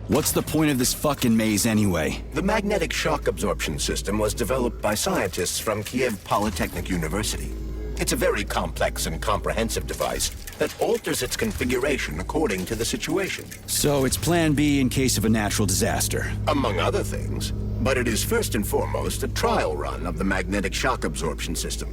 What's the point of this fucking maze anyway? The magnetic shock absorption system was developed by scientists from Kiev Polytechnic University. It's a very complex and comprehensive device that alters its configuration according to the situation. So it's plan B in case of a natural disaster. Among other things. But it is first and foremost a trial run of the magnetic shock absorption system.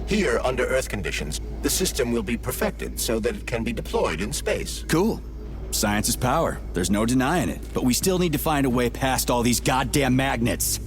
Here, under Earth conditions, the system will be perfected so that it can be deployed in space. Cool. Science is power. There's no denying it. But we still need to find a way past all these goddamn magnets.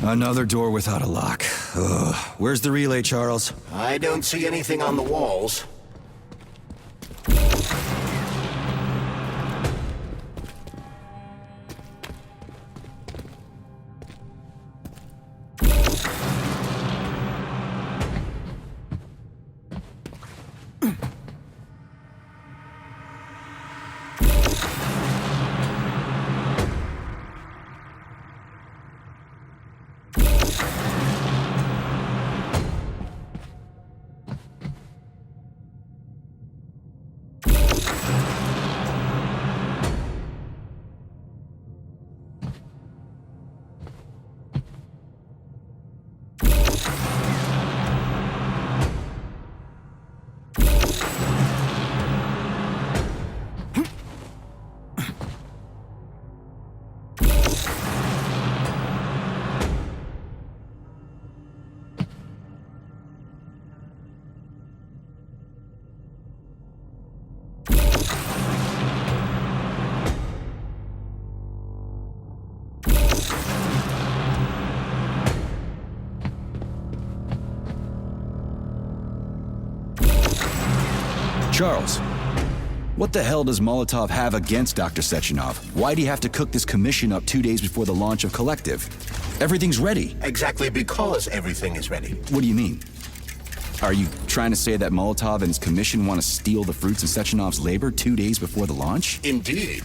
Another door without a lock. Ugh. Where's the relay, Charles? I don't see anything on the walls. Charles, what the hell does Molotov have against Dr. Sechenov? Why'd he have to cook this commission up 2 days before the launch of Collective? Everything's ready. Exactly because everything is ready. What do you mean? Are you trying to say that Molotov and his commission want to steal the fruits of Sechenov's labor 2 days before the launch? Indeed.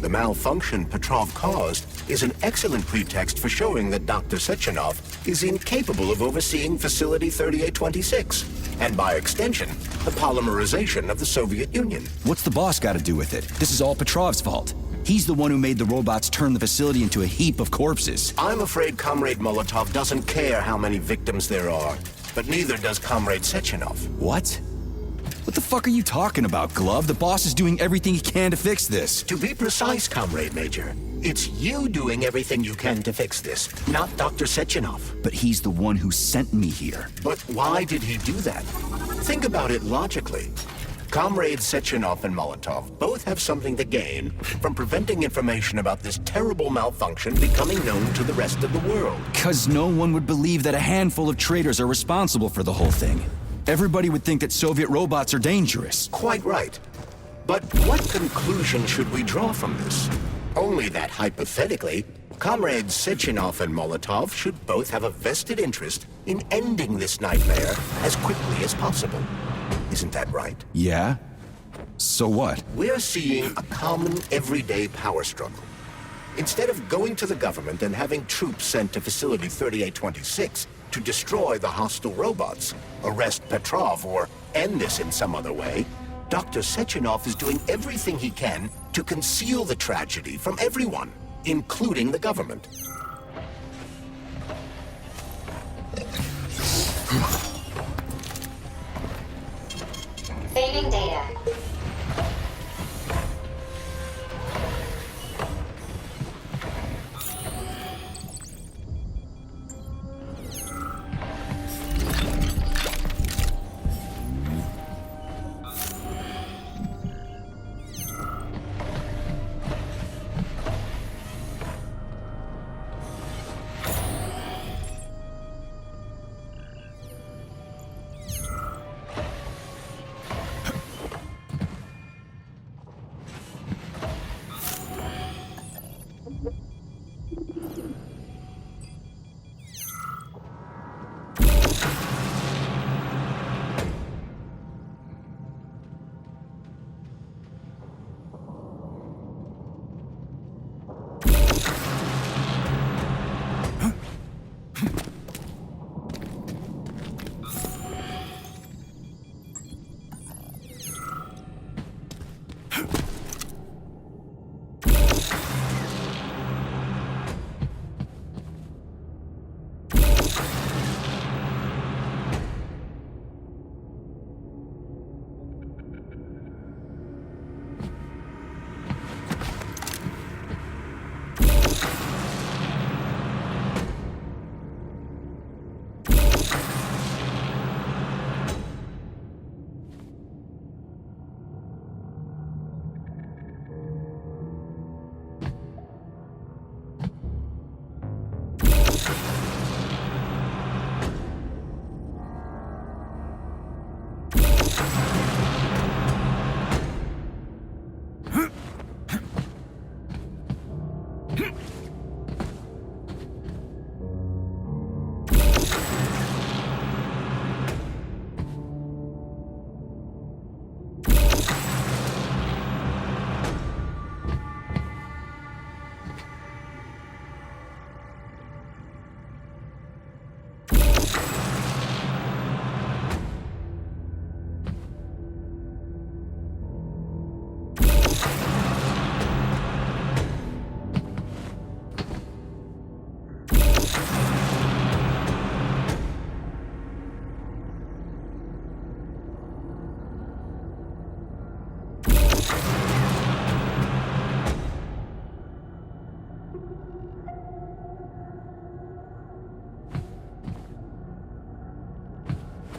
The malfunction Petrov caused is an excellent pretext for showing that Dr. Sechenov is incapable of overseeing Facility 3826, and by extension, the polymerization of the Soviet Union. What's the boss got to do with it? This is all Petrov's fault. He's the one who made the robots turn the facility into a heap of corpses. I'm afraid Comrade Molotov doesn't care how many victims there are, but neither does Comrade Sechenov. What? What the fuck are you talking about, Glove? The boss is doing everything he can to fix this. To be precise, Comrade Major, it's you doing everything you can to fix this, not Dr. Sechenov. But he's the one who sent me here. But why did he do that? Think about it logically. Comrades Sechenov and Molotov both have something to gain from preventing information about this terrible malfunction becoming known to the rest of the world. 'Cause no one would believe that a handful of traitors are responsible for the whole thing. Everybody would think that Soviet robots are dangerous. Quite right. But what conclusion should we draw from this? Only that hypothetically, Comrades Sechenov and Molotov should both have a vested interest in ending this nightmare as quickly as possible. Isn't that right? Yeah? So what? We're seeing a common, everyday power struggle. Instead of going to the government and having troops sent to Facility 3826 to destroy the hostile robots, arrest Petrov, or end this in some other way, Dr. Sechenov is doing everything he can to conceal the tragedy from everyone, including the government. Saving data.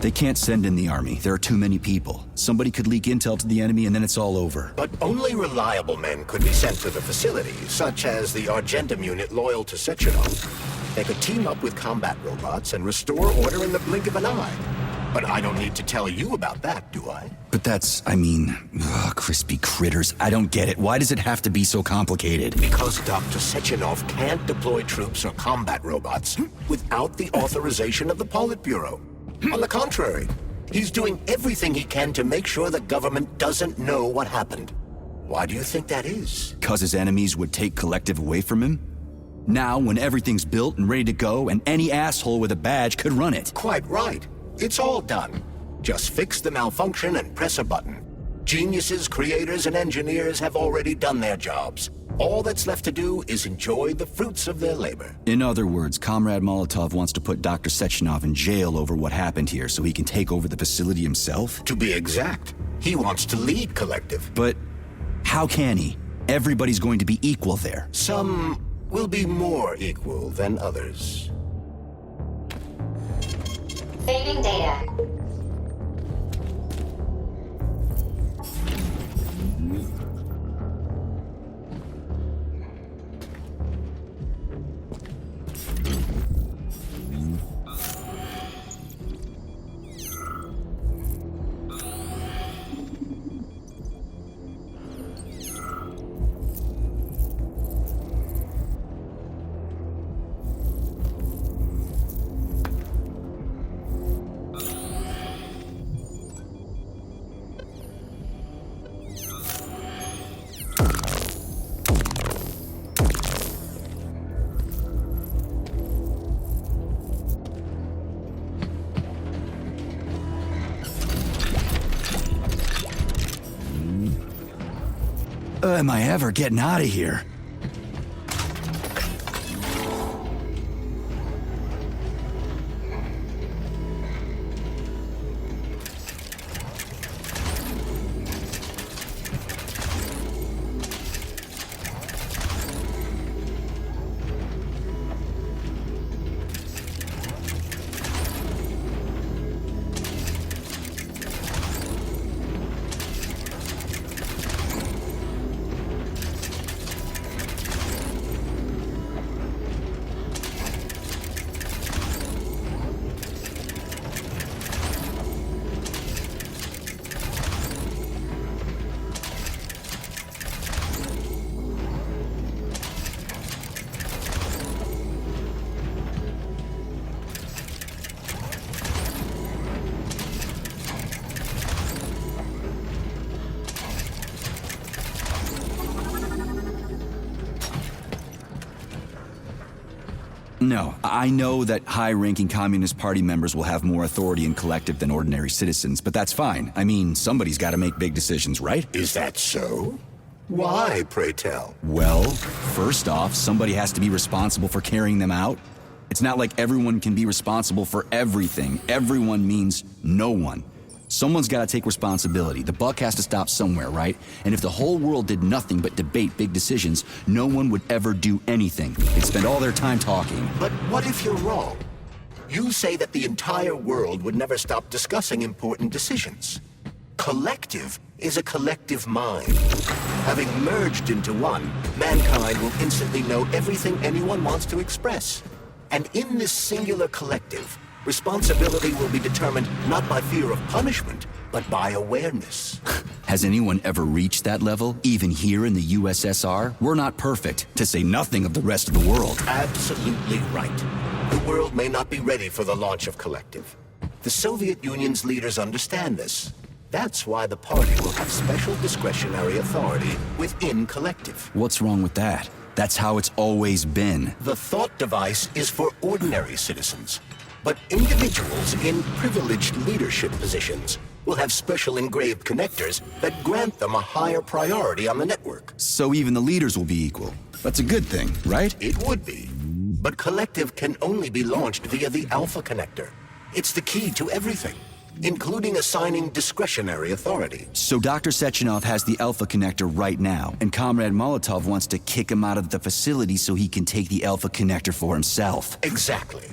They can't send in the army. There are too many people. Somebody could leak intel to the enemy and then it's all over. But only reliable men could be sent to the facility, such as the Argentum unit loyal to Sechenov. They could team up with combat robots and restore order in the blink of an eye. But I don't need to tell you about that, do I? But crispy critters. I don't get it. Why does it have to be so complicated? Because Dr. Sechenov can't deploy troops or combat robots without the authorization of the Politburo. On the contrary, he's doing everything he can to make sure the government doesn't know what happened. Why do you think that is? Because his enemies would take Collective away from him? Now, when everything's built and ready to go, and any asshole with a badge could run it. Quite right. It's all done. Just fix the malfunction and press a button. Geniuses, creators, and engineers have already done their jobs. All that's left to do is enjoy the fruits of their labor. In other words, Comrade Molotov wants to put Dr. Sechenov in jail over what happened here so he can take over the facility himself? To be exact, he wants to lead Collective. But how can he? Everybody's going to be equal there. Some will be more equal than others. Saving data. Am I ever getting out of here? No, I know that high-ranking Communist Party members will have more authority in Collective than ordinary citizens, but that's fine. I mean, somebody's got to make big decisions, right? Is that so? Why, pray tell? Well, first off, somebody has to be responsible for carrying them out. It's not like everyone can be responsible for everything. Everyone means no one. Someone's got to take responsibility. The buck has to stop somewhere, right? And if the whole world did nothing but debate big decisions, no one would ever do anything. They'd spend all their time talking. But what if you're wrong? You say that the entire world would never stop discussing important decisions. Collective is a collective mind. Having merged into one, mankind will instantly know everything anyone wants to express. And in this singular collective, responsibility will be determined not by fear of punishment, but by awareness. Has anyone ever reached that level, even here in the USSR? We're not perfect, to say nothing of the rest of the world. Absolutely right. The world may not be ready for the launch of Collective. The Soviet Union's leaders understand this. That's why the party will have special discretionary authority within Collective. What's wrong with that? That's how it's always been. The thought device is for ordinary citizens. But individuals in privileged leadership positions will have special engraved connectors that grant them a higher priority on the network. So even the leaders will be equal. That's a good thing, right? It would be. But Collective can only be launched via the Alpha connector. It's the key to everything, including assigning discretionary authority. So Dr. Sechenov has the Alpha connector right now, and Comrade Molotov wants to kick him out of the facility so he can take the Alpha connector for himself. Exactly.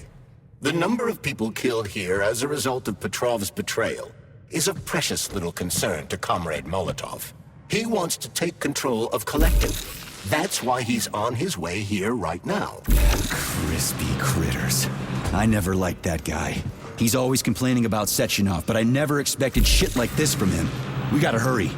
The number of people killed here as a result of Petrov's betrayal is of precious little concern to Comrade Molotov. He wants to take control of Collective. That's why he's on his way here right now. Crispy critters. I never liked that guy. He's always complaining about Sechenov, but I never expected shit like this from him. We gotta hurry.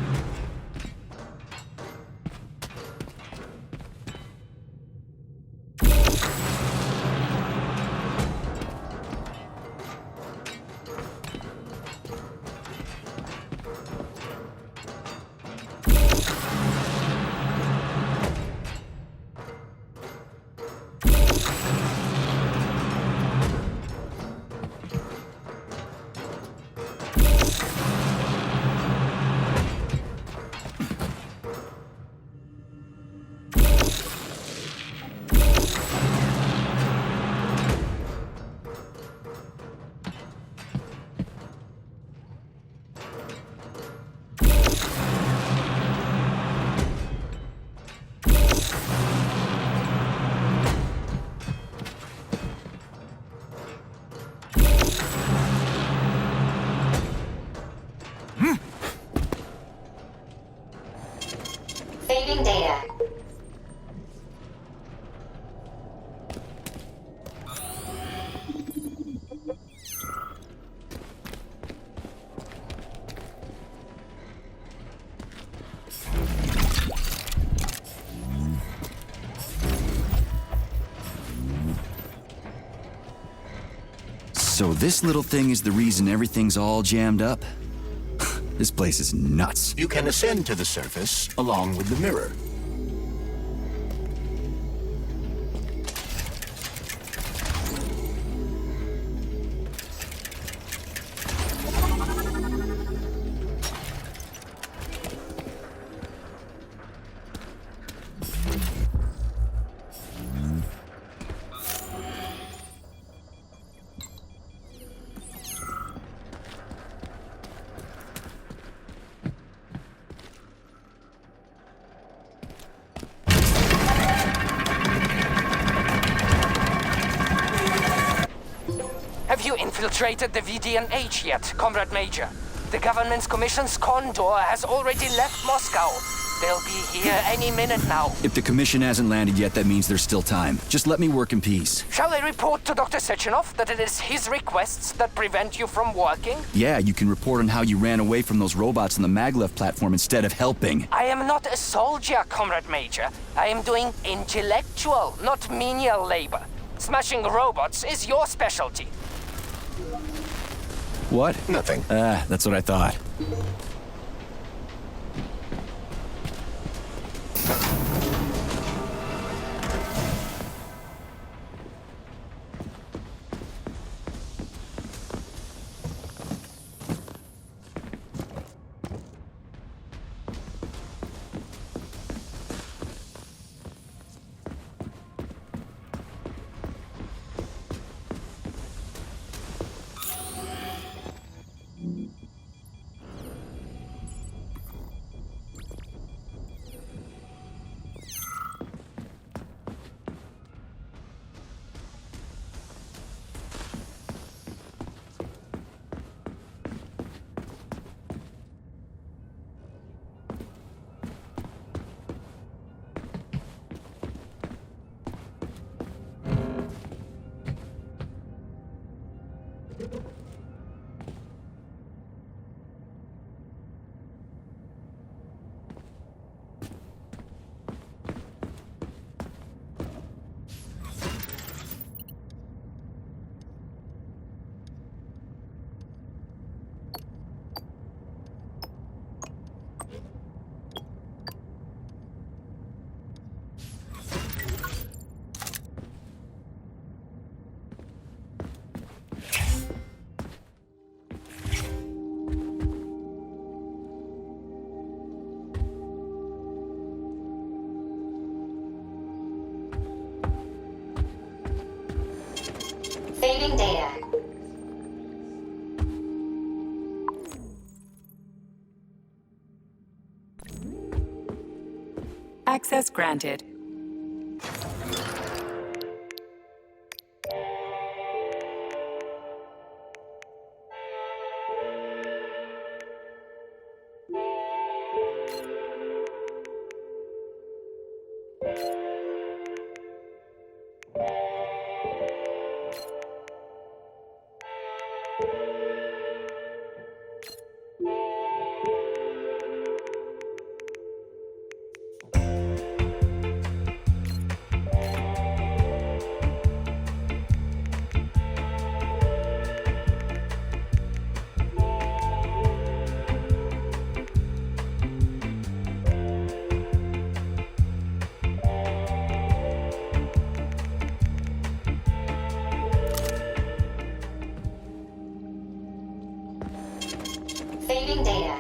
Saving data. So this little thing is the reason everything's all jammed up? This place is nuts. You can ascend to the surface along with the mirror. Have you infiltrated the VDNH yet, Comrade Major? The government's commission's condor has already left Moscow. They'll be here any minute now. If the commission hasn't landed yet, that means there's still time. Just let me work in peace. Shall I report to Dr. Sechenov that it is his requests that prevent you from working? Yeah, you can report on how you ran away from those robots on the maglev platform instead of helping. I am not a soldier, Comrade Major. I am doing intellectual, not menial labor. Smashing robots is your specialty. What? Nothing. That's what I thought. Saving data. Access granted. Saving data.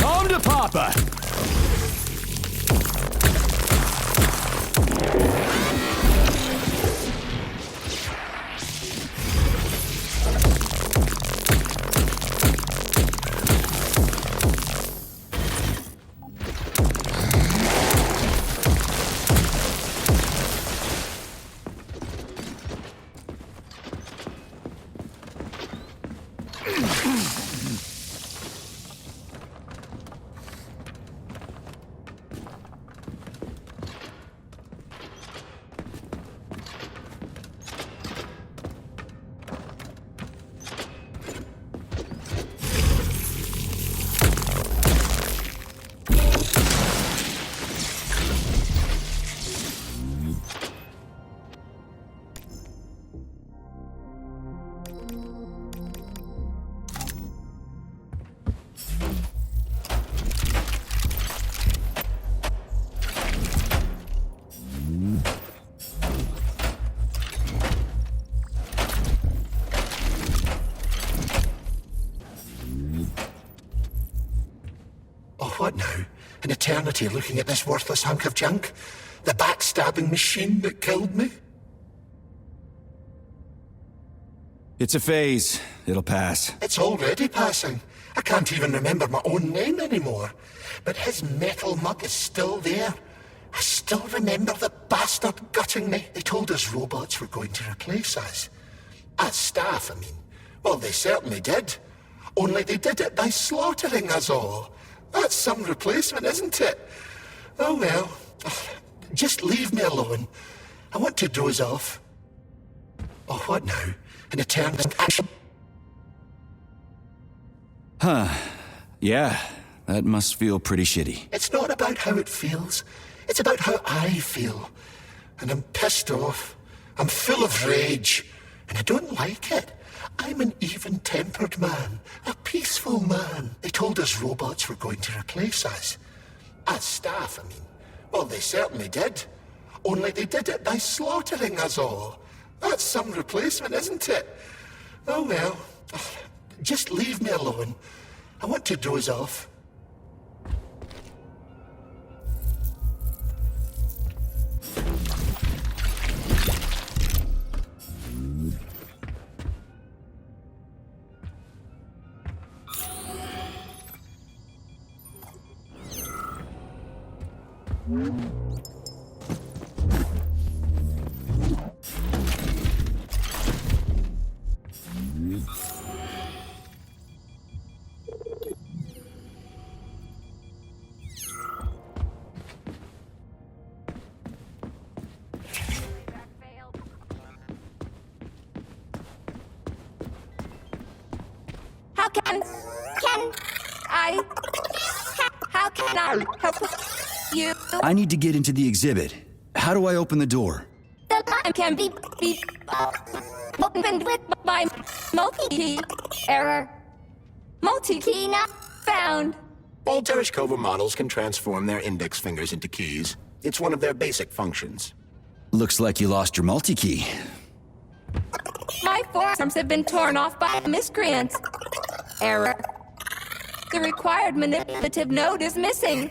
Home to Papa! What now? An eternity looking at this worthless hunk of junk? The backstabbing machine that killed me? It's a phase. It'll pass. It's already passing. I can't even remember my own name anymore. But his metal mug is still there. I still remember the bastard gutting me. They told us robots were going to replace us. As staff, I mean. Well, they certainly did. Only they did it by slaughtering us all. That's some replacement, isn't it? Oh well. Just leave me alone. I want to doze off. Oh, what now? An eternal action? Huh. Yeah, that must feel pretty shitty. It's not about how it feels. It's about how I feel. And I'm pissed off. I'm full of rage. And I don't like it. I'm an even-tempered man. A peaceful man. They told us robots were going to replace us. As staff, I mean. Well, they certainly did. Only they did it by slaughtering us all. That's some replacement, isn't it? Oh well. Just leave me alone. I want to doze off. How can I help you? I need to get into the exhibit. How do I open the door? The line can be opened with my multi-key. Error. Multi-key not found. All Tereshkova models can transform their index fingers into keys. It's one of their basic functions. Looks like you lost your multi-key. My forearms have been torn off by miscreants. Error. The required manipulative node is missing.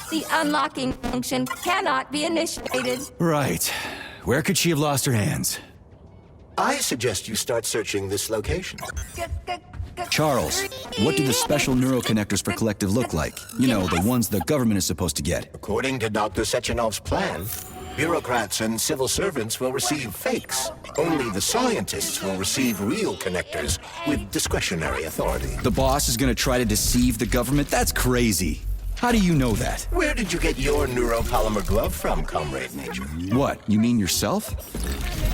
The unlocking function cannot be initiated. Right. Where could she have lost her hands? I suggest you start searching this location. Charles, what do the special neuroconnectors for Collective look like? You know, the ones the government is supposed to get. According to Dr. Sechenov's plan, bureaucrats and civil servants will receive fakes. Only the scientists will receive real connectors with discretionary authority. The boss is gonna try to deceive the government? That's crazy. How do you know that? Where did you get your neuropolymer glove from, Comrade Major? What, you mean yourself?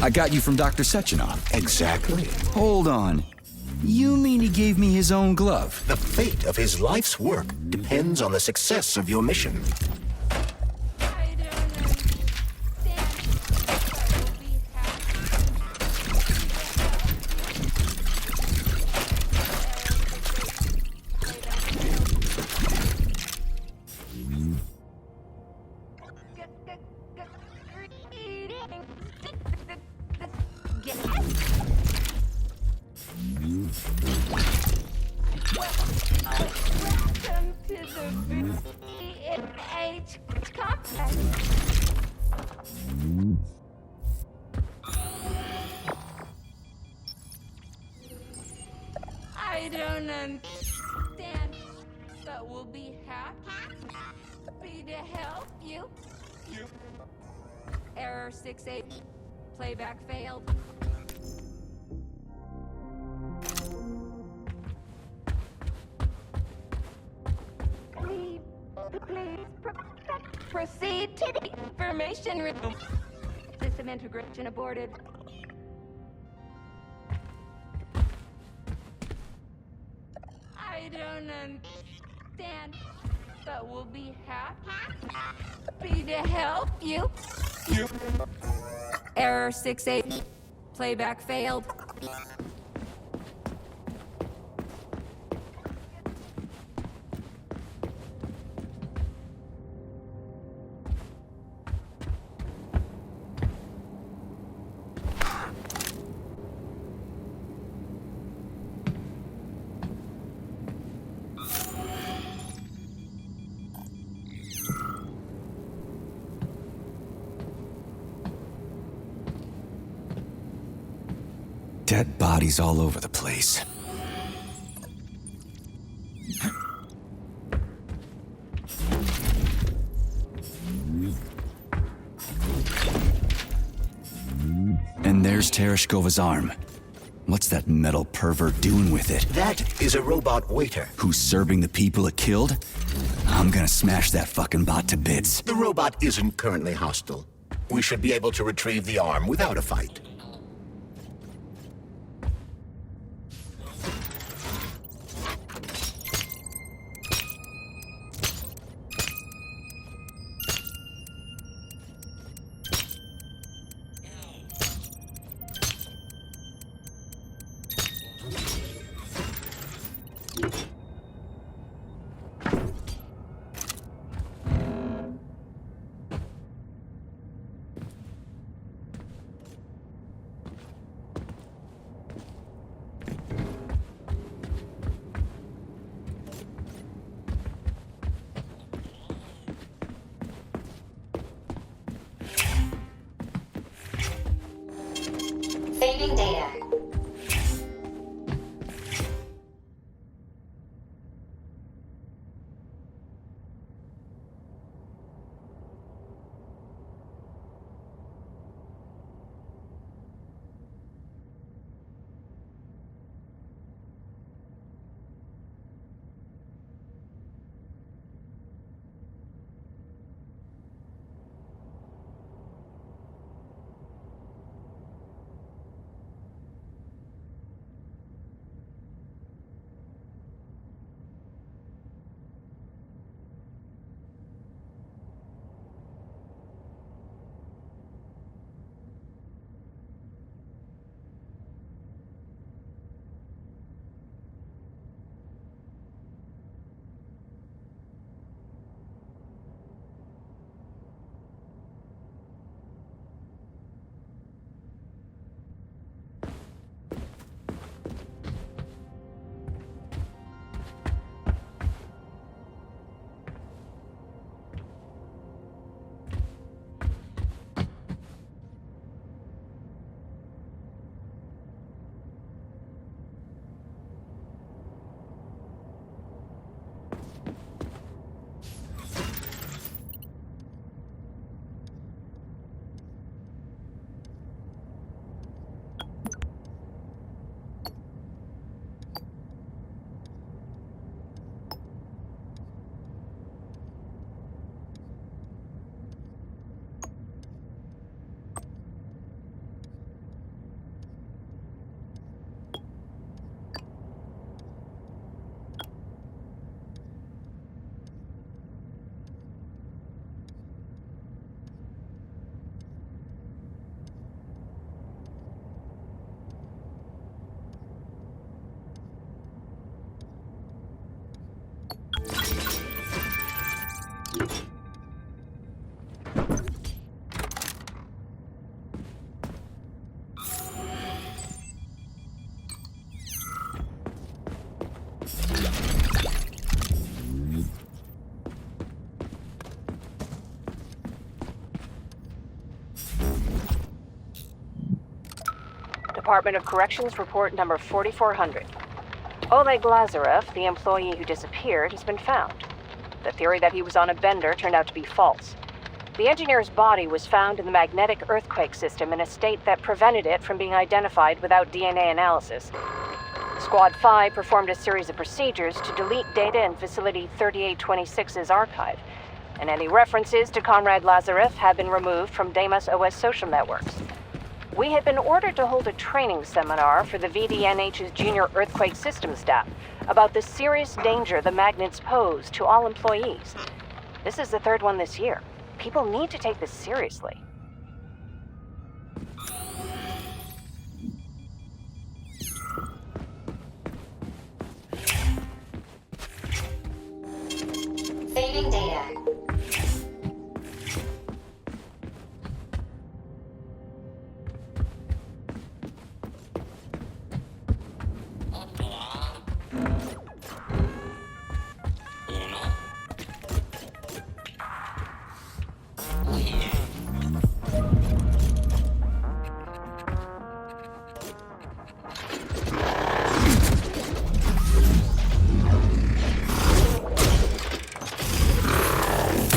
I got you from Dr. Sechenov. Exactly. Hold on. You mean he gave me his own glove? The fate of his life's work depends on the success of your mission. H complex. I don't understand, but we'll be happy to help you. Error 68. Playback failed. Please proceed to the information room. System integration aborted. I don't understand, but we'll be happy to help you. Error 68. Playback failed. Dead bodies all over the place. And there's Tereshkova's arm. What's that metal pervert doing with it? That is a robot waiter. Who's serving the people it killed? I'm gonna smash that fucking bot to bits. The robot isn't currently hostile. We should be able to retrieve the arm without a fight. Saving data. Department of Corrections report number 4400. Oleg Lazarev, the employee who disappeared, has been found. The theory that he was on a bender turned out to be false. The engineer's body was found in the magnetic earthquake system in a state that prevented it from being identified without DNA analysis. Squad 5 performed a series of procedures to delete data in Facility 3826's archive, and any references to Comrade Lazarev have been removed from Deimos OS social networks. We had been ordered to hold a training seminar for the VDNH's junior earthquake system staff about the serious danger the magnets pose to all employees. This is the third one this year. People need to take this seriously. Saving data.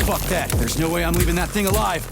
Fuck that. There's no way I'm leaving that thing alive.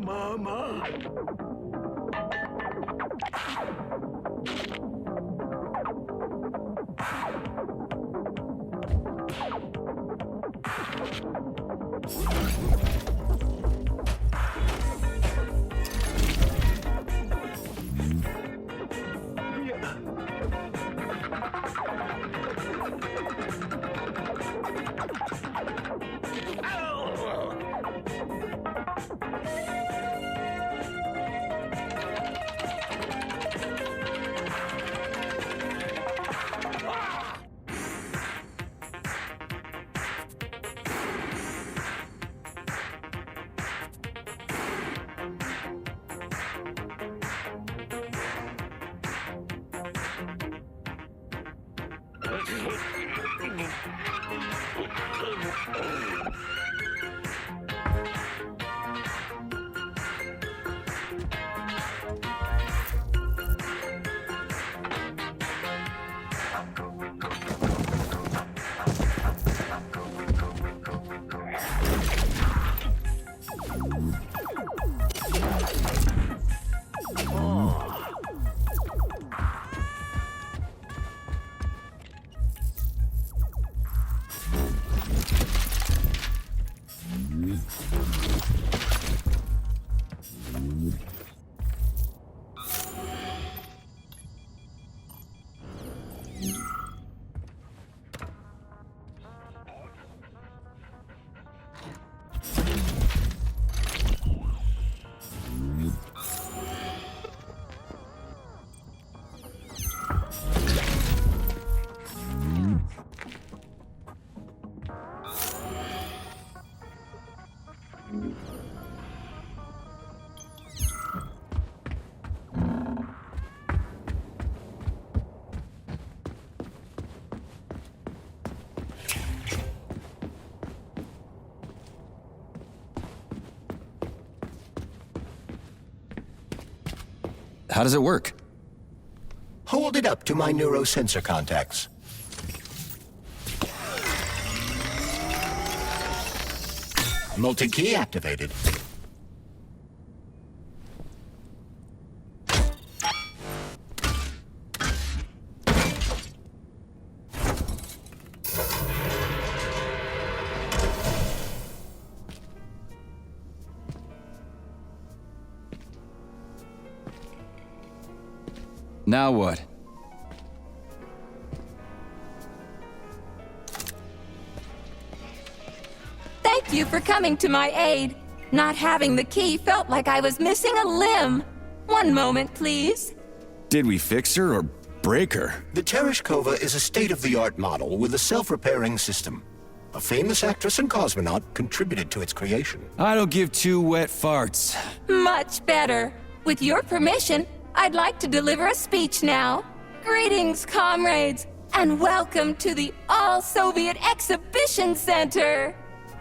Mama. How does it work? Hold it up to my neurosensor contacts. Multi-key activated. Now what? Thank you for coming to my aid. Not having the key felt like I was missing a limb. One moment, please. Did we fix her or break her? The Tereshkova is a state-of-the-art model with a self-repairing system. A famous actress and cosmonaut contributed to its creation. I don't give two wet farts. Much better. With your permission, I'd like to deliver a speech now. Greetings, comrades, and welcome to the All-Soviet Exhibition Center.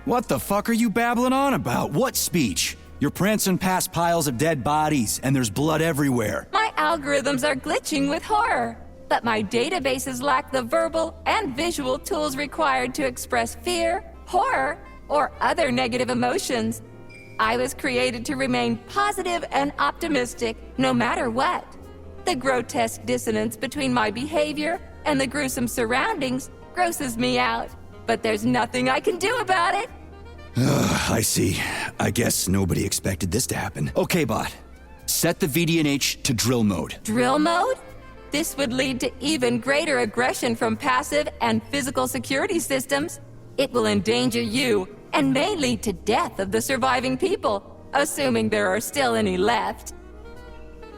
What the fuck are you babbling on about? What speech? You're prancing past piles of dead bodies, and there's blood everywhere. My algorithms are glitching with horror, but my databases lack the verbal and visual tools required to express fear, horror, or other negative emotions. I was created to remain positive and optimistic, no matter what. The grotesque dissonance between my behavior and the gruesome surroundings grosses me out, but there's nothing I can do about it. I see. I guess nobody expected this to happen. Okay, bot. Set the VDNH to drill mode. Drill mode? This would lead to even greater aggression from passive and physical security systems. It will endanger you and may lead to death of the surviving people, assuming there are still any left.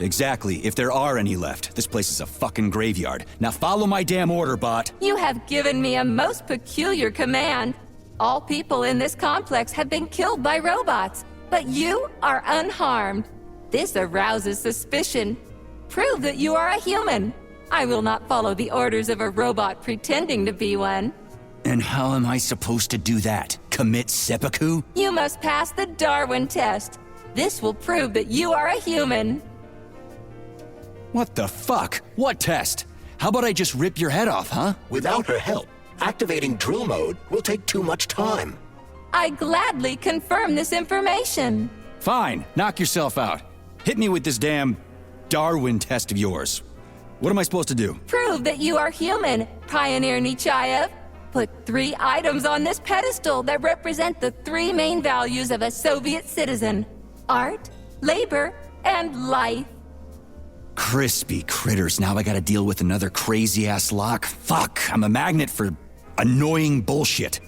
Exactly, if there are any left. This place is a fucking graveyard. Now follow my damn order, bot. You have given me a most peculiar command. All people in this complex have been killed by robots, but you are unharmed. This arouses suspicion. Prove that you are a human. I will not follow the orders of a robot pretending to be one. And how am I supposed to do that? Commit seppuku? You must pass the Darwin test. This will prove that you are a human. What the fuck? What test? How about I just rip your head off, huh? Without her help, activating drill mode will take too much time. I gladly confirm this information. Fine, knock yourself out. Hit me with this damn Darwin test of yours. What am I supposed to do? Prove that you are human, Pioneer Nechayev. Put 3 items on this pedestal that represent the 3 main values of a Soviet citizen: art, labor, and life. Crispy critters, now I gotta deal with another crazy-ass lock. Fuck, I'm a magnet for annoying bullshit.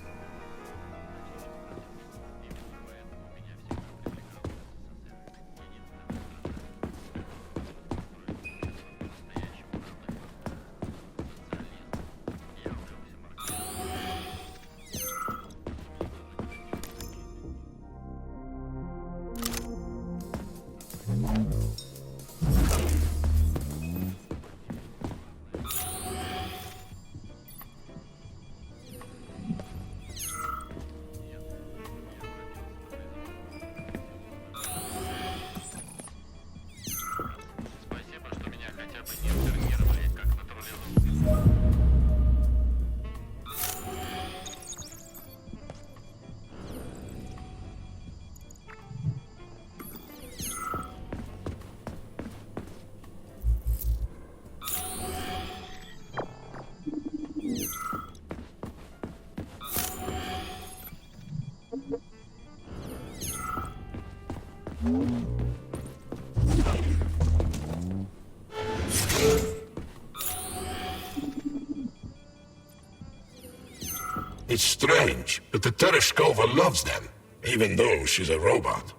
It's strange, but the Tereshkova loves them, even though she's a robot.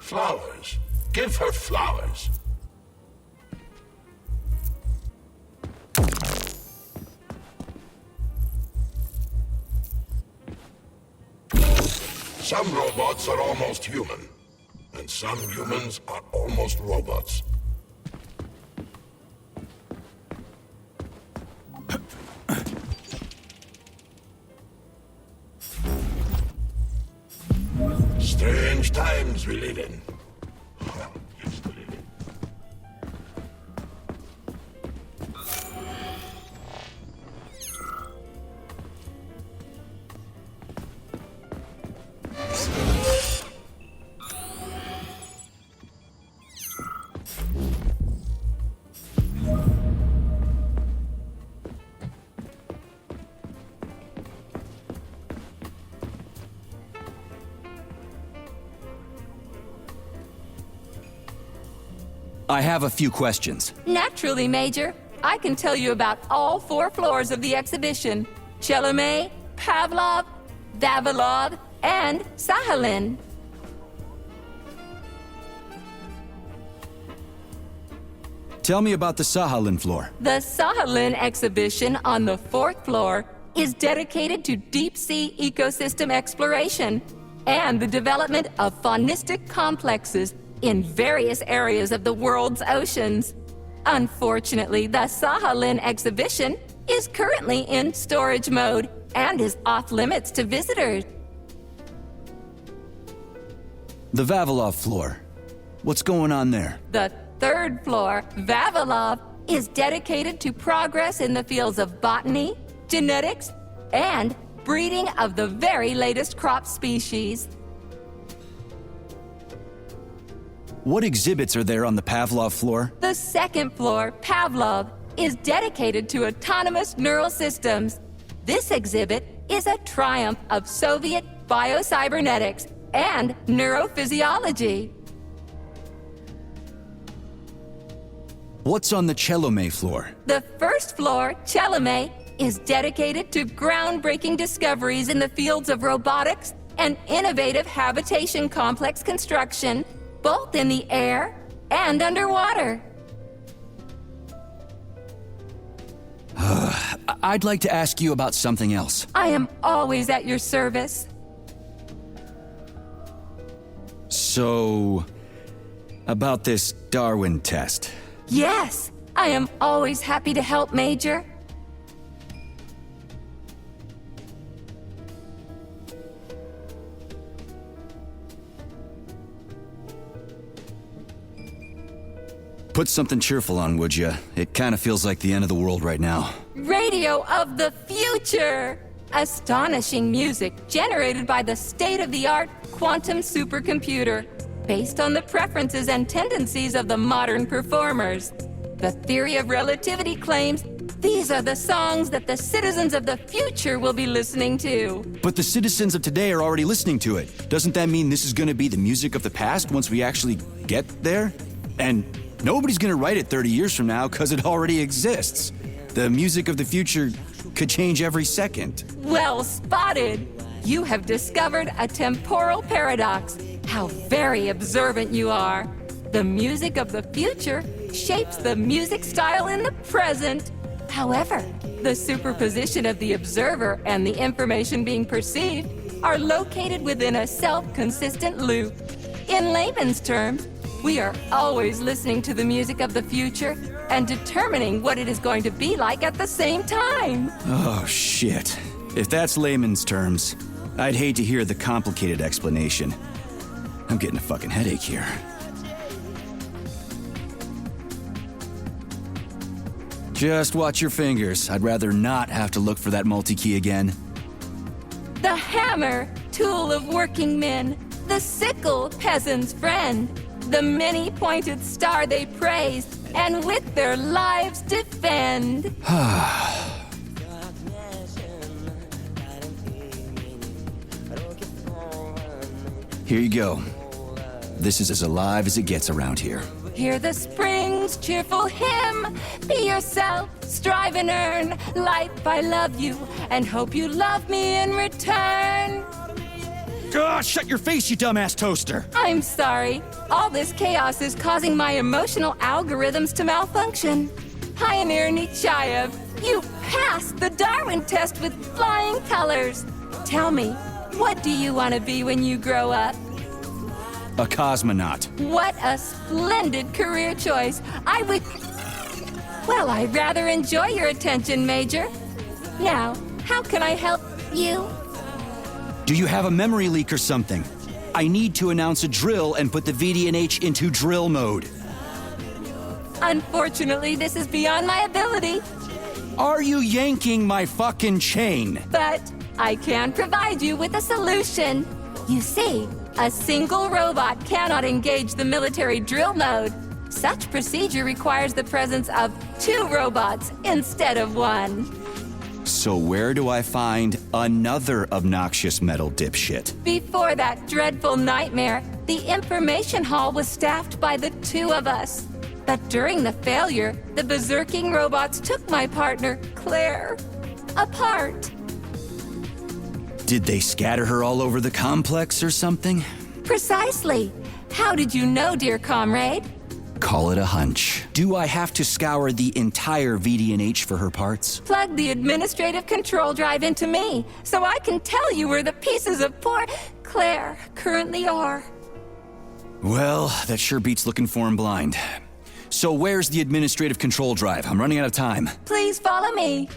Flowers. Give her flowers. Some robots are almost human, and some humans are almost robots. I have a few questions. Naturally, Major. I can tell you about all 4 floors of the exhibition. Chelomey, Pavlov, Vavilov, and Sakhalin. Tell me about the Sakhalin floor. The Sakhalin exhibition on the 4th floor is dedicated to deep-sea ecosystem exploration and the development of faunistic complexes in various areas of the world's oceans. Unfortunately, the Sakhalin exhibition is currently in storage mode and is off-limits to visitors. The Vavilov floor. What's going on there? The 3rd floor, Vavilov, is dedicated to progress in the fields of botany, genetics, and breeding of the very latest crop species. What exhibits are there on the Pavlov floor? The 2nd floor, Pavlov, is dedicated to autonomous neural systems. This exhibit is a triumph of Soviet biocybernetics and neurophysiology. What's on the Chelomey floor? The 1st floor, Chelomey, is dedicated to groundbreaking discoveries in the fields of robotics and innovative habitation complex construction, both in the air and underwater. I'd like to ask you about something else. I am always at your service. So, about this Darwin test. Yes, I am always happy to help, Major. Put something cheerful on, would ya? It kind of feels like the end of the world right now. Radio of the future! Astonishing music generated by the state-of-the-art quantum supercomputer, based on the preferences and tendencies of the modern performers. The theory of relativity claims these are the songs that the citizens of the future will be listening to. But the citizens of today are already listening to it. Doesn't that mean this is going to be the music of the past once we actually get there? And nobody's going to write it 30 years from now because it already exists. The music of the future could change every second. Well spotted! You have discovered a temporal paradox. How very observant you are. The music of the future shapes the music style in the present. However, the superposition of the observer and the information being perceived are located within a self-consistent loop. In layman's terms, we are always listening to the music of the future and determining what it is going to be like at the same time. Oh, shit. If that's layman's terms, I'd hate to hear the complicated explanation. I'm getting a fucking headache here. Just watch your fingers. I'd rather not have to look for that multi-key again. The hammer, tool of working men. The sickle, peasant's friend. The many-pointed star they praise, and with their lives defend. Here you go. This is as alive as it gets around here. Hear the spring's cheerful hymn. Be yourself, strive and earn. Life, I love you, and hope you love me in return. Shut your face, you dumbass toaster! I'm sorry. All this chaos is causing my emotional algorithms to malfunction. Pioneer Nechayev, you passed the Darwin test with flying colors. Tell me, what do you want to be when you grow up? A cosmonaut. What a splendid career choice. Well, I rather enjoy your attention, Major. Now, how can I help you? Do you have a memory leak or something? I need to announce a drill and put the VDNH into drill mode. Unfortunately, this is beyond my ability, Are you yanking my fucking chain? but I can provide you with a solution. You see, a single robot cannot engage the military drill mode. Such procedure requires the presence of 2 robots instead of 1. So where do I find another obnoxious metal dipshit? Before that dreadful nightmare, the information hall was staffed by the 2 of us. But during the failure, the berserking robots took my partner, Claire, apart. Did they scatter her all over the complex or something? Precisely. How did you know, dear comrade? Call it a hunch. Do I have to scour the entire VD&H for her parts? Plug the administrative control drive into me, so I can tell you where the pieces of poor Claire currently are. Well, that sure beats looking for him blind. So where's the administrative control drive? I'm running out of time. Please follow me.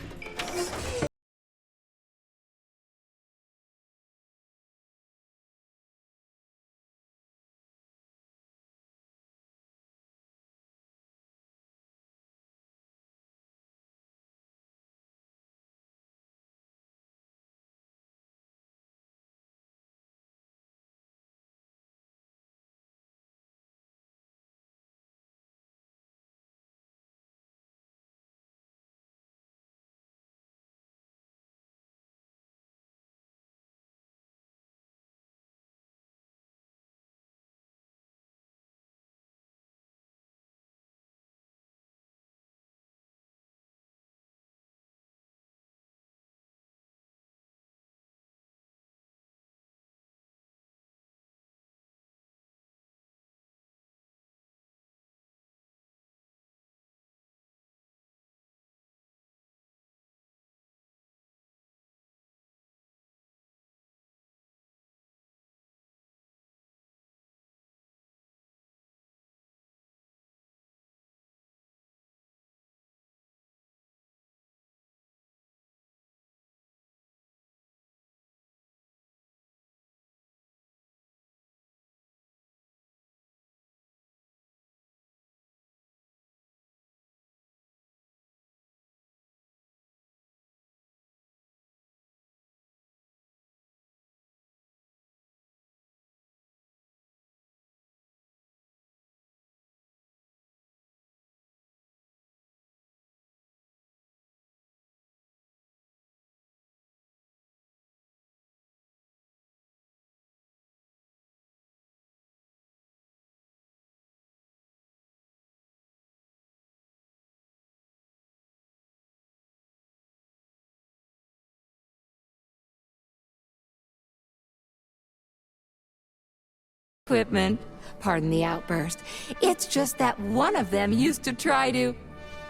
Equipment. Pardon the outburst. It's just that one of them used to try to...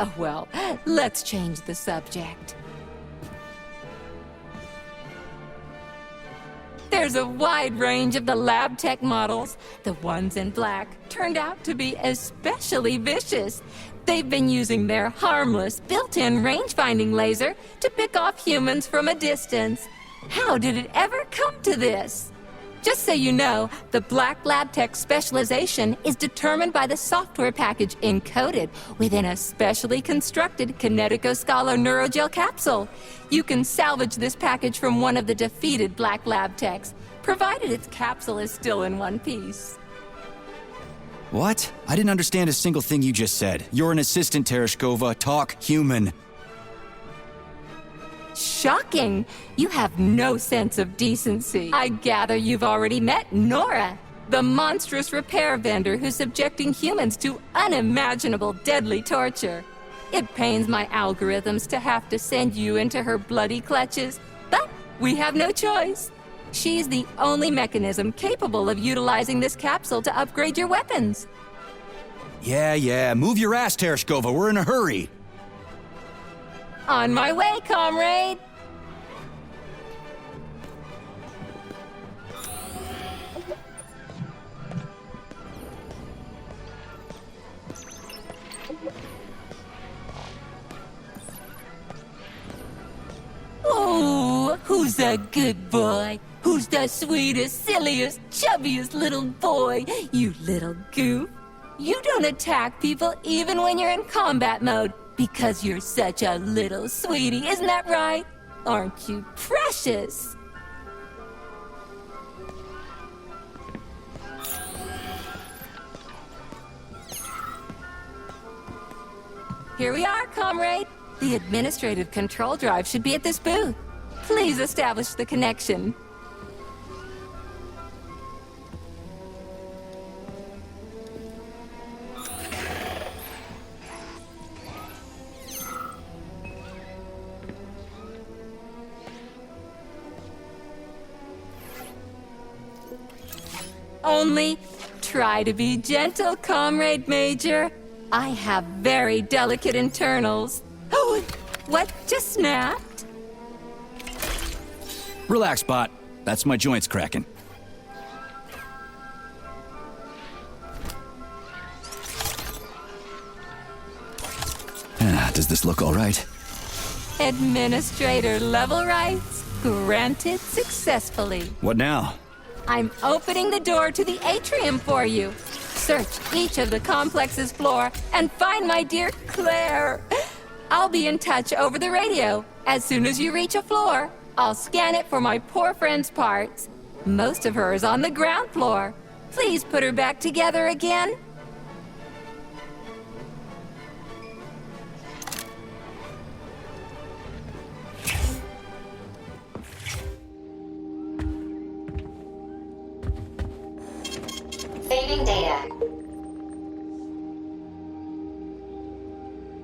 Oh, well, let's change the subject. There's a wide range of the lab tech models. The ones in black turned out to be especially vicious. They've been using their harmless, built-in range-finding laser to pick off humans from a distance. How did it ever come to this? Just so you know, the Black Lab Tech specialization is determined by the software package encoded within a specially constructed Kinetico-Scala Neurogel capsule. You can salvage this package from one of the defeated Black Lab Techs, provided its capsule is still in one piece. What? I didn't understand a single thing you just said. You're an assistant, Tereshkova. Talk human. Shocking! You have no sense of decency. I gather you've already met Nora, the monstrous repair vendor who's subjecting humans to unimaginable deadly torture. It pains my algorithms to have to send you into her bloody clutches, but we have no choice. She's the only mechanism capable of utilizing this capsule to upgrade your weapons. Yeah, move your ass, Tereshkova. We're in a hurry. On my way, comrade! Oh, who's a good boy? Who's the sweetest, silliest, chubbiest little boy? You little goof. You don't attack people even when you're in combat mode because you're such a little sweetie, isn't that right? Aren't you precious? Here we are, comrade. The administrative control drive should be at this booth. Please establish the connection. only. Try to be gentle, Comrade Major. I have very delicate internals. Oh, what just snapped? Relax, Bot. That's my joints cracking. Does this look all right? Administrator level rights granted successfully. What now? I'm opening the door to the atrium for you. Search each of the complex's floor and find my dear Claire. I'll be in touch over the radio. As soon as you reach a floor, I'll scan it for my poor friend's parts. Most of her is on the ground floor. Please put her back together again. Saving data.